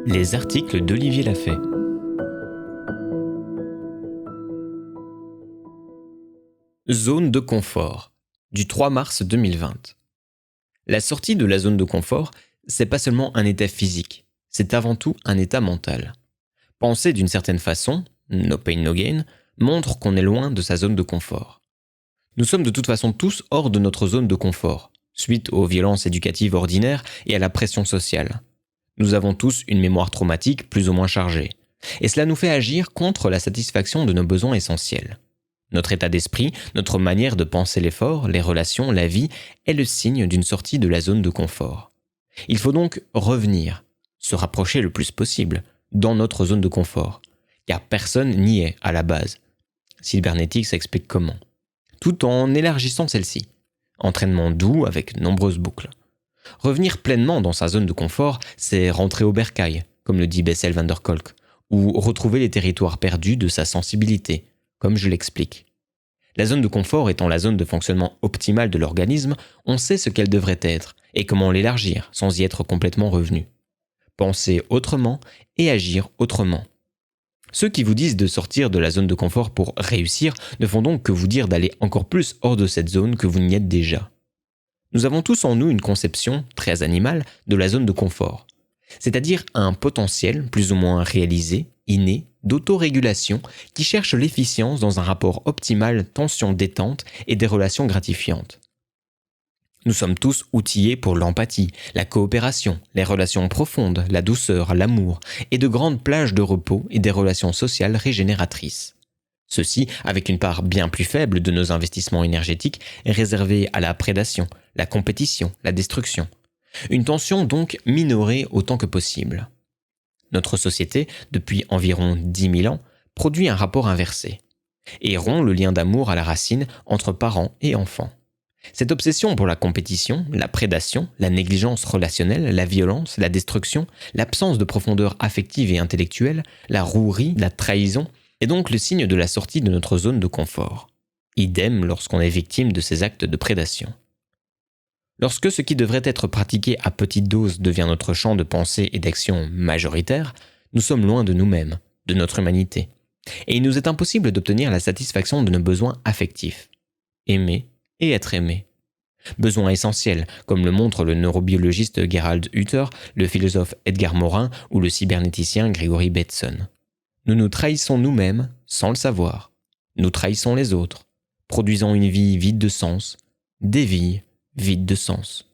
Les articles d'Olivier Lafay. Zone de confort, du 3 mars 2020. La sortie de la zone de confort, c'est pas seulement un état physique, c'est avant tout un état mental. Penser d'une certaine façon, no pain no gain, montre qu'on est loin de sa zone de confort. Nous sommes de toute façon tous hors de notre zone de confort, suite aux violences éducatives ordinaires et à la pression sociale. Nous avons tous une mémoire traumatique plus ou moins chargée, et cela nous fait agir contre la satisfaction de nos besoins essentiels. Notre état d'esprit, notre manière de penser l'effort, les relations, la vie, est le signe d'une sortie de la zone de confort. Il faut donc revenir, se rapprocher le plus possible, dans notre zone de confort, car personne n'y est à la base. Cybernetics explique comment. Tout en élargissant celle-ci. Entraînement doux avec nombreuses boucles. Revenir pleinement dans sa zone de confort, c'est rentrer au bercail, comme le dit Bessel van der Kolk, ou retrouver les territoires perdus de sa sensibilité, comme je l'explique. La zone de confort étant la zone de fonctionnement optimale de l'organisme, on sait ce qu'elle devrait être et comment l'élargir sans y être complètement revenu. Penser autrement et agir autrement. Ceux qui vous disent de sortir de la zone de confort pour réussir ne font donc que vous dire d'aller encore plus hors de cette zone que vous n'y êtes déjà. Nous avons tous en nous une conception, très animale, de la zone de confort, c'est-à-dire un potentiel plus ou moins réalisé, inné, d'autorégulation qui cherche l'efficience dans un rapport optimal tension-détente et des relations gratifiantes. Nous sommes tous outillés pour l'empathie, la coopération, les relations profondes, la douceur, l'amour et de grandes plages de repos et des relations sociales régénératrices. Ceci avec une part bien plus faible de nos investissements énergétiques réservés à la prédation, la compétition, la destruction. Une tension donc minorée autant que possible. Notre société, depuis environ 10 000 ans, produit un rapport inversé et rompt le lien d'amour à la racine entre parents et enfants. Cette obsession pour la compétition, la prédation, la négligence relationnelle, la violence, la destruction, l'absence de profondeur affective et intellectuelle, la rouerie, la trahison, est donc le signe de la sortie de notre zone de confort. Idem lorsqu'on est victime de ces actes de prédation. Lorsque ce qui devrait être pratiqué à petite dose devient notre champ de pensée et d'action majoritaire, nous sommes loin de nous-mêmes, de notre humanité. Et il nous est impossible d'obtenir la satisfaction de nos besoins affectifs. Aimer et être aimé. Besoins essentiels, comme le montre le neurobiologiste Gerald Hutter, le philosophe Edgar Morin ou le cybernéticien Gregory Bateson. Nous nous trahissons nous-mêmes sans le savoir. Nous trahissons les autres, produisant une vie vide de sens, des vies vides de sens.